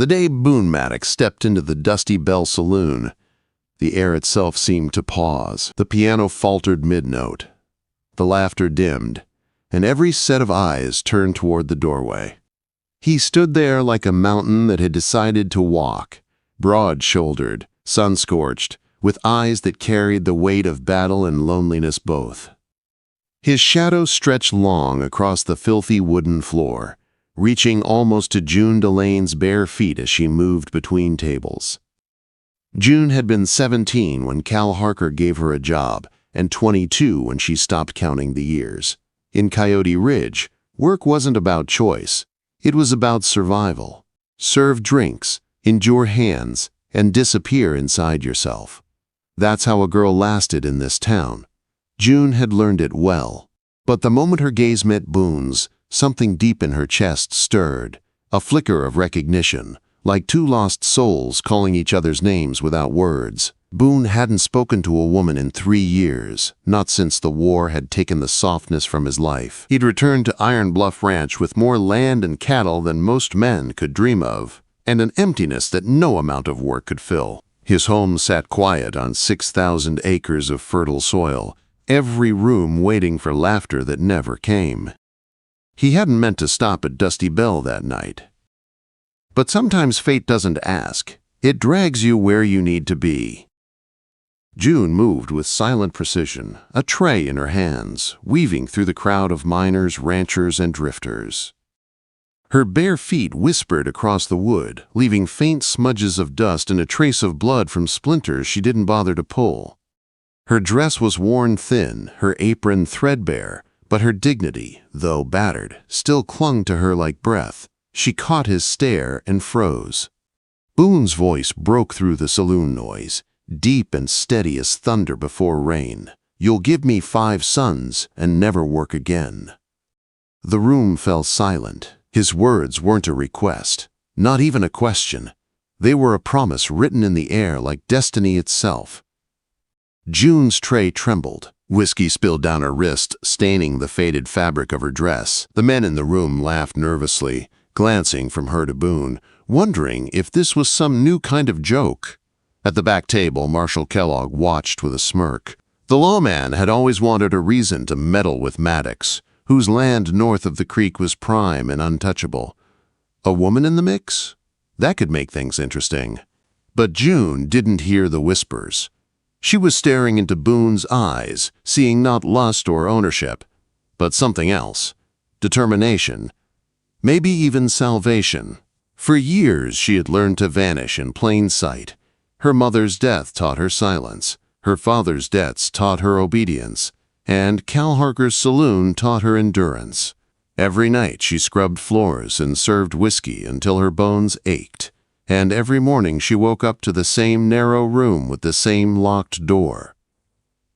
The day Boone Maddox stepped into the Dusty Bell Saloon, the air itself seemed to pause. The piano faltered mid-note. The laughter dimmed, and every set of eyes turned toward the doorway. He stood there like a mountain that had decided to walk, broad-shouldered, sun-scorched, with eyes that carried the weight of battle and loneliness both. His shadow stretched long across the filthy wooden floor, reaching almost to June Delane's bare feet as she moved between tables. June had been 17 when Cal Harker gave her a job, and 22 when she stopped counting the years. In Coyote Ridge, work wasn't about choice. It was about survival. Serve drinks, endure hands, and disappear inside yourself. That's how a girl lasted in this town. June had learned it well. But the moment her gaze met Boone's, something deep in her chest stirred, a flicker of recognition, like two lost souls calling each other's names without words. Boone hadn't spoken to a woman in 3 years, not since the war had taken the softness from his life. He'd returned to Iron Bluff Ranch with more land and cattle than most men could dream of, and an emptiness that no amount of work could fill. His home sat quiet on 6,000 acres of fertile soil, every room waiting for laughter that never came. He hadn't meant to stop at Dusty Bell that night. But sometimes fate doesn't ask. It drags you where you need to be. June moved with silent precision, a tray in her hands, weaving through the crowd of miners, ranchers, and drifters. Her bare feet whispered across the wood, leaving faint smudges of dust and a trace of blood from splinters she didn't bother to pull. Her dress was worn thin, her apron threadbare, but her dignity, though battered, still clung to her like breath. She caught his stare and froze. Boone's voice broke through the saloon noise, deep and steady as thunder before rain. "You'll give me 5 sons and never work again." The room fell silent. His words weren't a request, not even a question. They were a promise written in the air like destiny itself. June's tray trembled. Whiskey spilled down her wrist, staining the faded fabric of her dress. The men in the room laughed nervously, glancing from her to Boone, wondering if this was some new kind of joke. At the back table, Marshal Kellogg watched with a smirk. The lawman had always wanted a reason to meddle with Maddox, whose land north of the creek was prime and untouchable. A woman in the mix? That could make things interesting. But June didn't hear the whispers. She was staring into Boone's eyes, seeing not lust or ownership, but something else. Determination. Maybe even salvation. For years she had learned to vanish in plain sight. Her mother's death taught her silence. Her father's debts taught her obedience. And Cal Harker's saloon taught her endurance. Every night she scrubbed floors and served whiskey until her bones ached. And every morning she woke up to the same narrow room with the same locked door.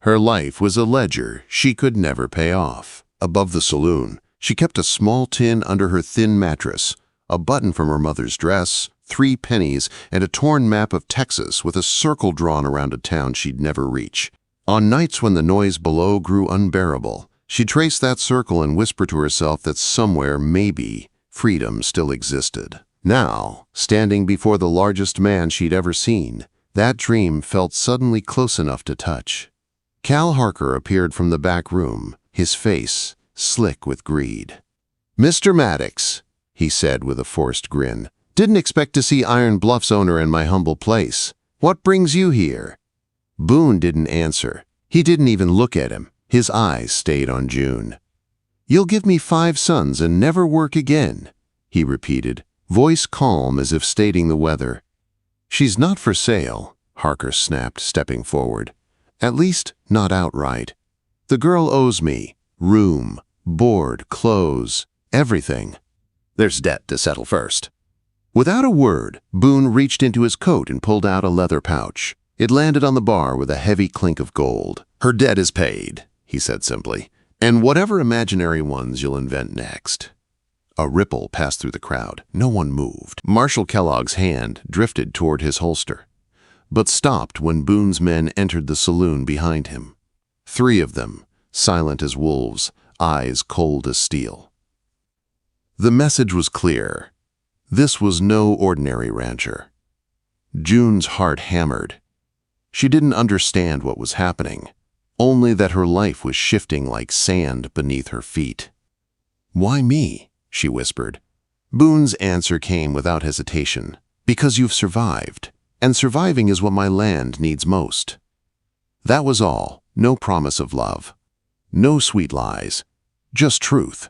Her life was a ledger she could never pay off. Above the saloon, she kept a small tin under her thin mattress, a button from her mother's dress, 3 pennies, and a torn map of Texas with a circle drawn around a town she'd never reach. On nights when the noise below grew unbearable, she traced that circle and whispered to herself that somewhere, maybe, freedom still existed. Now, standing before the largest man she'd ever seen, that dream felt suddenly close enough to touch. Cal Harker appeared from the back room, his face slick with greed. "Mr. Maddox," he said with a forced grin, "didn't expect to see Iron Bluff's owner in my humble place. What brings you here?" Boone didn't answer. He didn't even look at him. His eyes stayed on June. "You'll give me 5 sons and never work again," he repeated, voice calm as if stating the weather. "She's not for sale," Harker snapped, stepping forward. "At least, not outright. The girl owes me. Room, board, clothes, everything. There's debt to settle first." Without a word, Boone reached into his coat and pulled out a leather pouch. It landed on the bar with a heavy clink of gold. "Her debt is paid," he said simply, "and whatever imaginary ones you'll invent next." A ripple passed through the crowd. No one moved. Marshal Kellogg's hand drifted toward his holster, but stopped when Boone's men entered the saloon behind him. 3 of them, silent as wolves, eyes cold as steel. The message was clear. This was no ordinary rancher. June's heart hammered. She didn't understand what was happening, only that her life was shifting like sand beneath her feet. "Why me?" she whispered. Boone's answer came without hesitation. "Because you've survived, and surviving is what my land needs most." That was all. No promise of love. No sweet lies. Just truth.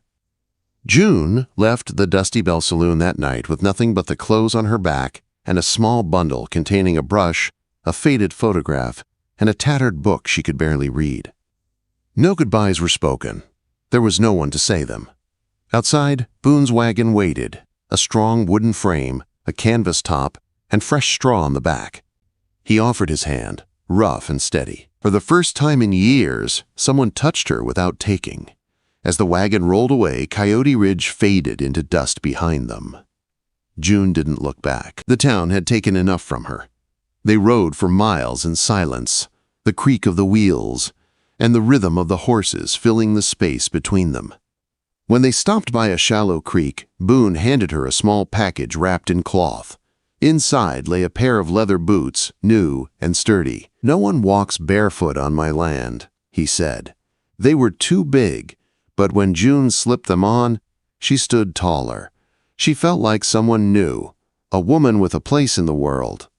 June left the Dusty Bell Saloon that night with nothing but the clothes on her back and a small bundle containing a brush, a faded photograph, and a tattered book she could barely read. No goodbyes were spoken. There was no one to say them. Outside, Boone's wagon waited, a strong wooden frame, a canvas top, and fresh straw on the back. He offered his hand, rough and steady. For the first time in years, someone touched her without taking. As the wagon rolled away, Coyote Ridge faded into dust behind them. June didn't look back. The town had taken enough from her. They rode for miles in silence, the creak of the wheels and the rhythm of the horses filling the space between them. When they stopped by a shallow creek, Boone handed her a small package wrapped in cloth. Inside lay a pair of leather boots, new and sturdy. "No one walks barefoot on my land," he said. They were too big, but when June slipped them on, she stood taller. She felt like someone new, a woman with a place in the world.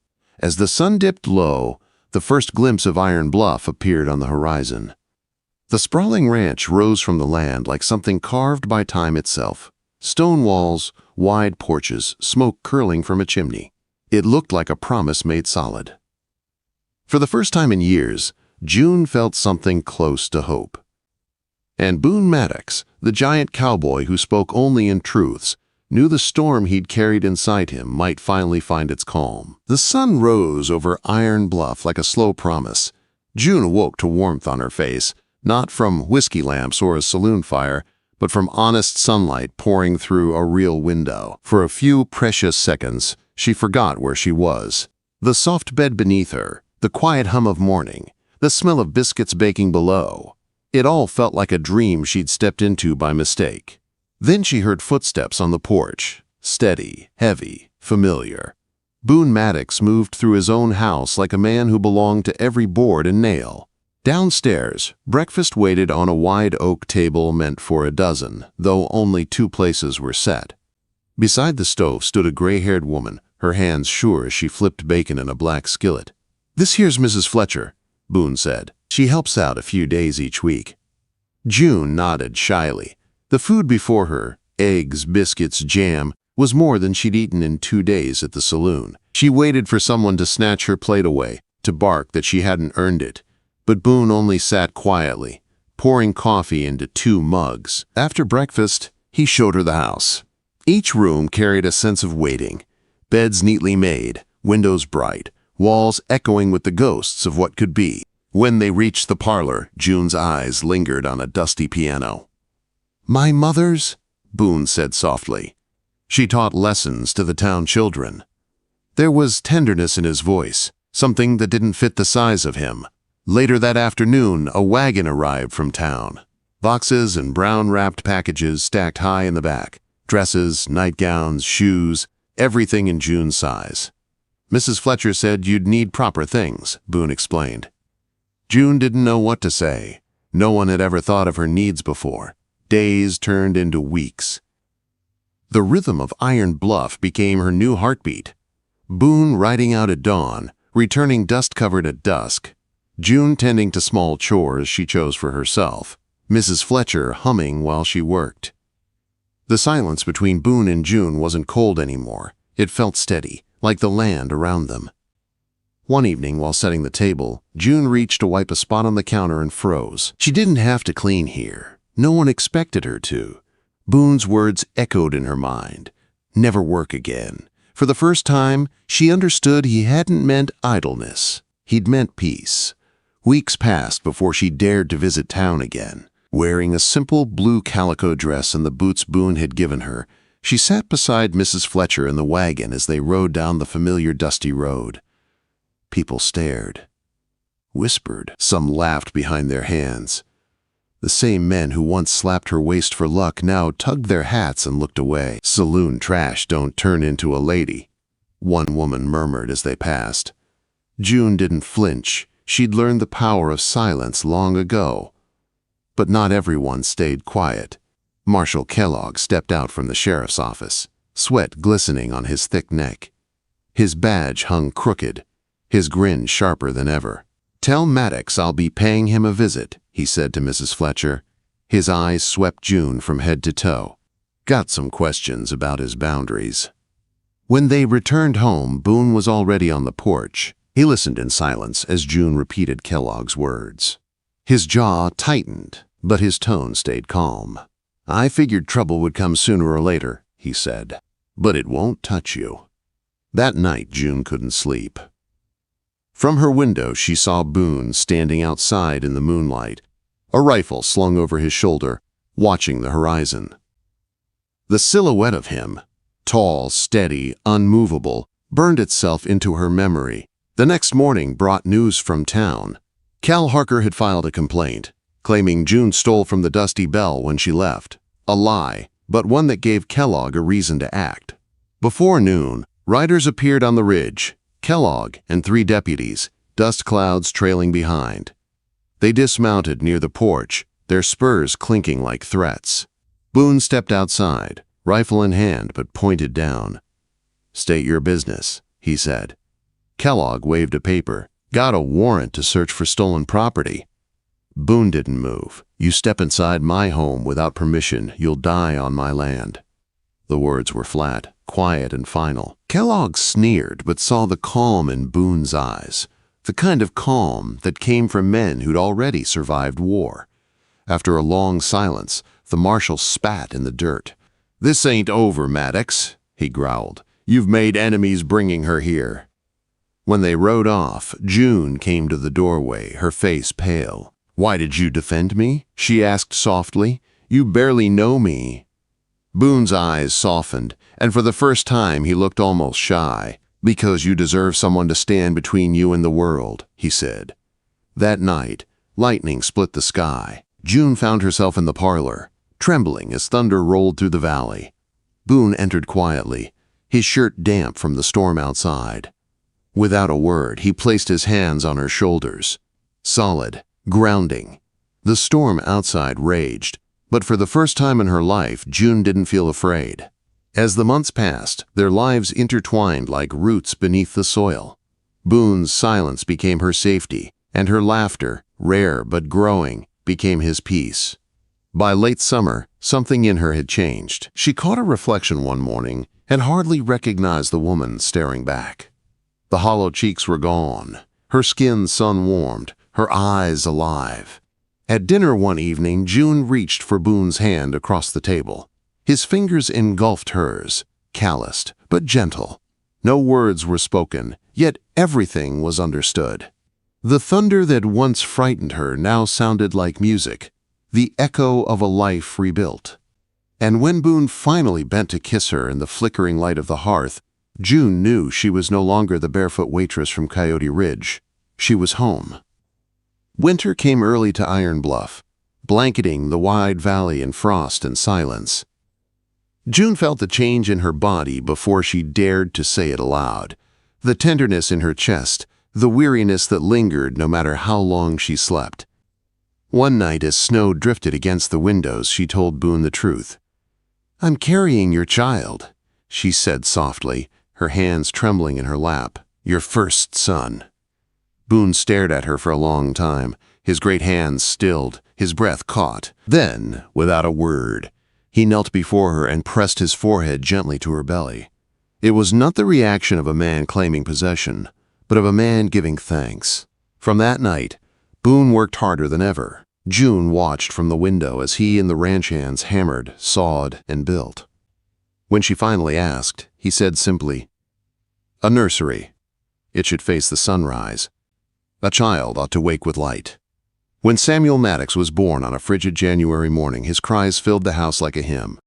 As the sun dipped low, the first glimpse of Iron Bluff appeared on the horizon. The sprawling ranch rose from the land like something carved by time itself. Stone walls, wide porches, smoke curling from a chimney. It looked like a promise made solid. For the first time in years, June felt something close to hope. And Boone Maddox, the giant cowboy who spoke only in truths, knew the storm he'd carried inside him might finally find its calm. The sun rose over Iron Bluff like a slow promise. June awoke to warmth on her face, not from whiskey lamps or a saloon fire, but from honest sunlight pouring through a real window. For a few precious seconds, she forgot where she was. The soft bed beneath her, the quiet hum of morning, the smell of biscuits baking below. It all felt like a dream she'd stepped into by mistake. Then she heard footsteps on the porch, steady, heavy, familiar. Boone Maddox moved through his own house like a man who belonged to every board and nail. Downstairs, breakfast waited on a wide oak table meant for a dozen, though only 2 places were set. Beside the stove stood a gray-haired woman, her hands sure as she flipped bacon in a black skillet. "This here's Mrs. Fletcher," Boone said. "She helps out a few days each week." June nodded shyly. The food before her, eggs, biscuits, jam, was more than she'd eaten in 2 days at the saloon. She waited for someone to snatch her plate away, to bark that she hadn't earned it. But Boone only sat quietly, pouring coffee into 2 mugs. After breakfast, he showed her the house. Each room carried a sense of waiting. Beds neatly made, windows bright, walls echoing with the ghosts of what could be. When they reached the parlor, June's eyes lingered on a dusty piano. "My mother's," Boone said softly. She taught lessons to the town children. There was tenderness in his voice, something that didn't fit the size of him. Later that afternoon, a wagon arrived from town. Boxes and brown-wrapped packages stacked high in the back. Dresses, nightgowns, shoes, everything in June's size. "Mrs. Fletcher said you'd need proper things," Boone explained. June didn't know what to say. No one had ever thought of her needs before. Days turned into weeks. The rhythm of Iron Bluff became her new heartbeat. Boone riding out at dawn, returning dust-covered at dusk. June tending to small chores she chose for herself. Mrs. Fletcher humming while she worked. The silence between Boone and June wasn't cold anymore. It felt steady, like the land around them. One evening, while setting the table, June reached to wipe a spot on the counter and froze. She didn't have to clean here. No one expected her to. Boone's words echoed in her mind. Never work again. For the first time, she understood he hadn't meant idleness. He'd meant peace. Weeks passed before she dared to visit town again. Wearing a simple blue calico dress and the boots Boone had given her, she sat beside Mrs. Fletcher in the wagon as they rode down the familiar dusty road. People stared, whispered. Some laughed behind their hands. The same men who once slapped her waist for luck now tugged their hats and looked away. "Saloon trash don't turn into a lady," one woman murmured as they passed. June didn't flinch. She'd learned the power of silence long ago. But not everyone stayed quiet. Marshal Kellogg stepped out from the sheriff's office, sweat glistening on his thick neck. His badge hung crooked, his grin sharper than ever. "Tell Maddox I'll be paying him a visit," he said to Mrs. Fletcher. His eyes swept June from head to toe. "Got some questions about his boundaries." When they returned home, Boone was already on the porch. He listened in silence as June repeated Kellogg's words. His jaw tightened, but his tone stayed calm. "I figured trouble would come sooner or later," he said, "but it won't touch you." That night, June couldn't sleep. From her window, she saw Boone standing outside in the moonlight, a rifle slung over his shoulder, watching the horizon. The silhouette of him, tall, steady, unmovable, burned itself into her memory. The next morning brought news from town. Cal Harker had filed a complaint, claiming June stole from the Dusty Bell when she left. A lie, but one that gave Kellogg a reason to act. Before noon, riders appeared on the ridge, Kellogg and 3 deputies, dust clouds trailing behind. They dismounted near the porch, their spurs clinking like threats. Boone stepped outside, rifle in hand but pointed down. "State your business," he said. Kellogg waved a paper. "Got a warrant to search for stolen property." Boone didn't move. "You step inside my home without permission, you'll die on my land." The words were flat, quiet and final. Kellogg sneered but saw the calm in Boone's eyes, the kind of calm that came from men who'd already survived war. After a long silence, the marshal spat in the dirt. "This ain't over, Maddox," he growled. "You've made enemies bringing her here." When they rode off, June came to the doorway, her face pale. "Why did you defend me?" she asked softly. "You barely know me." Boone's eyes softened, and for the first time he looked almost shy. "Because you deserve someone to stand between you and the world," he said. That night, lightning split the sky. June found herself in the parlor, trembling as thunder rolled through the valley. Boone entered quietly, his shirt damp from the storm outside. Without a word, he placed his hands on her shoulders. Solid, grounding. The storm outside raged, but for the first time in her life, June didn't feel afraid. As the months passed, their lives intertwined like roots beneath the soil. Boone's silence became her safety, and her laughter, rare but growing, became his peace. By late summer, something in her had changed. She caught a reflection one morning and hardly recognized the woman staring back. The hollow cheeks were gone, her skin sun-warmed, her eyes alive. At dinner one evening, June reached for Boone's hand across the table. His fingers engulfed hers, calloused but gentle. No words were spoken, yet everything was understood. The thunder that once frightened her now sounded like music, the echo of a life rebuilt. And when Boone finally bent to kiss her in the flickering light of the hearth, June knew she was no longer the barefoot waitress from Coyote Ridge. She was home. Winter came early to Iron Bluff, blanketing the wide valley in frost and silence. June felt the change in her body before she dared to say it aloud. The tenderness in her chest, the weariness that lingered no matter how long she slept. One night as snow drifted against the windows, she told Boone the truth. "I'm carrying your child," she said softly, her hands trembling in her lap. "Your first son." Boone stared at her for a long time, his great hands stilled, his breath caught. Then, without a word, he knelt before her and pressed his forehead gently to her belly. It was not the reaction of a man claiming possession, but of a man giving thanks. From that night, Boone worked harder than ever. June watched from the window as he and the ranch hands hammered, sawed, and built. When she finally asked, he said simply, "A nursery. It should face the sunrise. A child ought to wake with light." When Samuel Maddox was born on a frigid January morning, his cries filled the house like a hymn.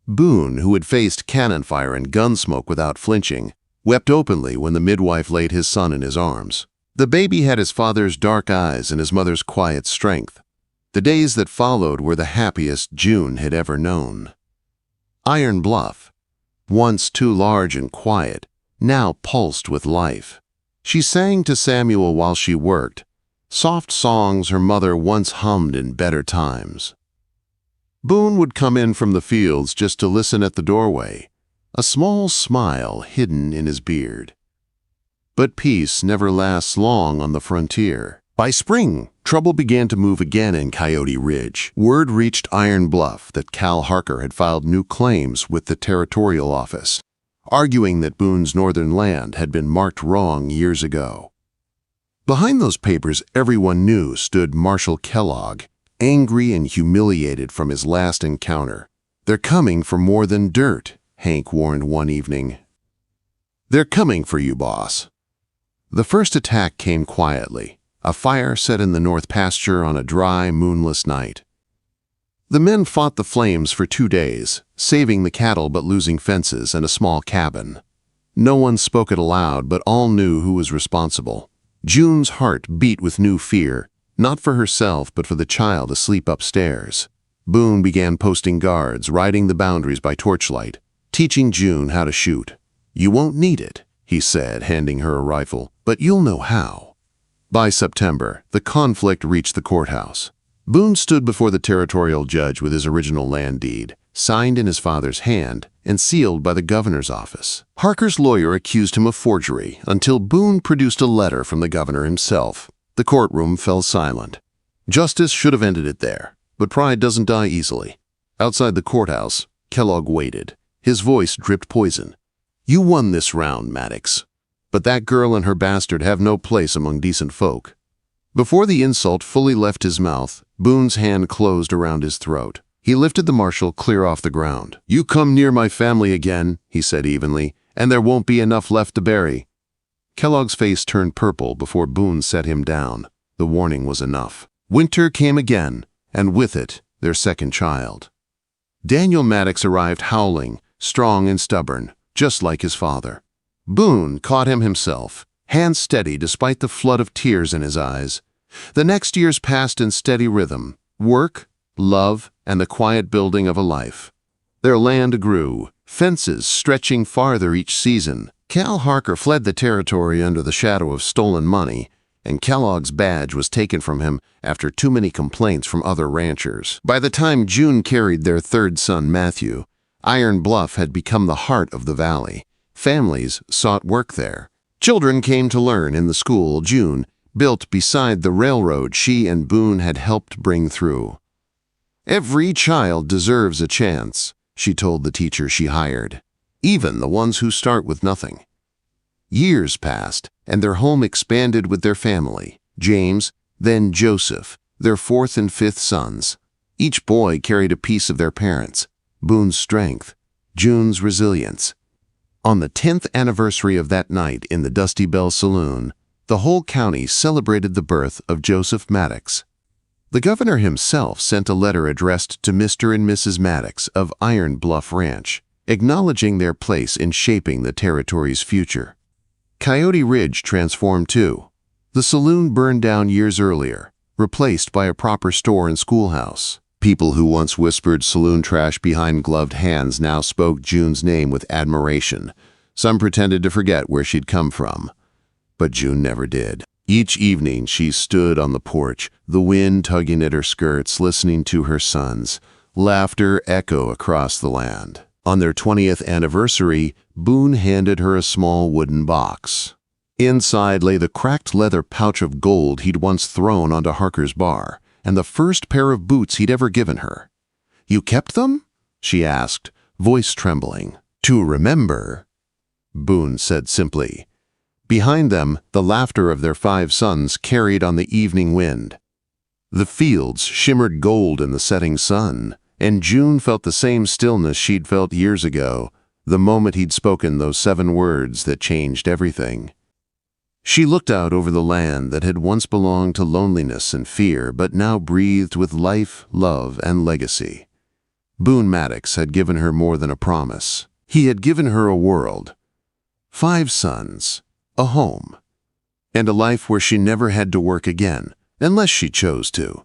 Boone, who had faced cannon fire and gun smoke without flinching, wept openly when the midwife laid his son in his arms. The baby had his father's dark eyes and his mother's quiet strength. The days that followed were the happiest June had ever known. Iron Bluff, once too large and quiet, now pulsed with life. She sang to Samuel while she worked, soft songs her mother once hummed in better times. Boone would come in from the fields just to listen at the doorway, a small smile hidden in his beard. But peace never lasts long on the frontier. By spring, trouble began to move again in Coyote Ridge. Word reached Iron Bluff that Cal Harker had filed new claims with the Territorial Office, arguing that Boone's northern land had been marked wrong years ago. Behind those papers, everyone knew stood Marshal Kellogg, angry and humiliated from his last encounter. "They're coming for more than dirt," Hank warned one evening. "They're coming for you, boss." The first attack came quietly, a fire set in the north pasture on a dry, moonless night. The men fought the flames for 2 days, saving the cattle but losing fences and a small cabin. No one spoke it aloud, but all knew who was responsible. June's heart beat with new fear, not for herself but for the child asleep upstairs. Boone began posting guards, riding the boundaries by torchlight, teaching June how to shoot. "You won't need it," he said, handing her a rifle, "but you'll know how." By September, the conflict reached the courthouse. Boone stood before the territorial judge with his original land deed, signed in his father's hand and sealed by the governor's office. Harker's lawyer accused him of forgery until Boone produced a letter from the governor himself. The courtroom fell silent. Justice should have ended it there, but pride doesn't die easily. Outside the courthouse, Kellogg waited. His voice dripped poison. "You won this round, Maddox. But that girl and her bastard have no place among decent folk." Before the insult fully left his mouth, Boone's hand closed around his throat. He lifted the marshal clear off the ground. "You come near my family again," he said evenly, "and there won't be enough left to bury." Kellogg's face turned purple before Boone set him down. The warning was enough. Winter came again, and with it, their second child. Daniel Maddox arrived howling, strong and stubborn, just like his father. Boone caught him himself, hands steady despite the flood of tears in his eyes. The next years passed in steady rhythm, work, love, and the quiet building of a life. Their land grew, fences stretching farther each season. Cal Harker fled the territory under the shadow of stolen money, and Kellogg's badge was taken from him after too many complaints from other ranchers. By the time June carried their third son, Matthew, Iron Bluff had become the heart of the valley. Families sought work there. Children came to learn in the school June built beside the railroad she and Boone had helped bring through. "Every child deserves a chance," she told the teacher she hired, "even the ones who start with nothing." Years passed, and their home expanded with their family. James, then Joseph, their fourth and fifth sons. Each boy carried a piece of their parents, Boone's strength, June's resilience. On the 10th anniversary of that night in the Dusty Bell Saloon, the whole county celebrated the birth of Joseph Maddox. The governor himself sent a letter addressed to Mr. and Mrs. Maddox of Iron Bluff Ranch, acknowledging their place in shaping the territory's future. Coyote Ridge transformed too. The saloon burned down years earlier, replaced by a proper store and schoolhouse. People who once whispered saloon trash behind gloved hands now spoke June's name with admiration. Some pretended to forget where she'd come from. But June never did. Each evening she stood on the porch, the wind tugging at her skirts, listening to her sons, laughter echo across the land. On their 20th anniversary, Boone handed her a small wooden box. Inside lay the cracked leather pouch of gold he'd once thrown onto Harker's bar, and the first pair of boots he'd ever given her. "You kept them?" she asked, voice trembling. "To remember," Boone said simply. Behind them, the laughter of their 5 sons carried on the evening wind. The fields shimmered gold in the setting sun, and June felt the same stillness she'd felt years ago, the moment he'd spoken those 7 words that changed everything. She looked out over the land that had once belonged to loneliness and fear, but now breathed with life, love, and legacy. Boone Maddox had given her more than a promise. He had given her a world, 5 sons, a home, and a life where she never had to work again, unless she chose to.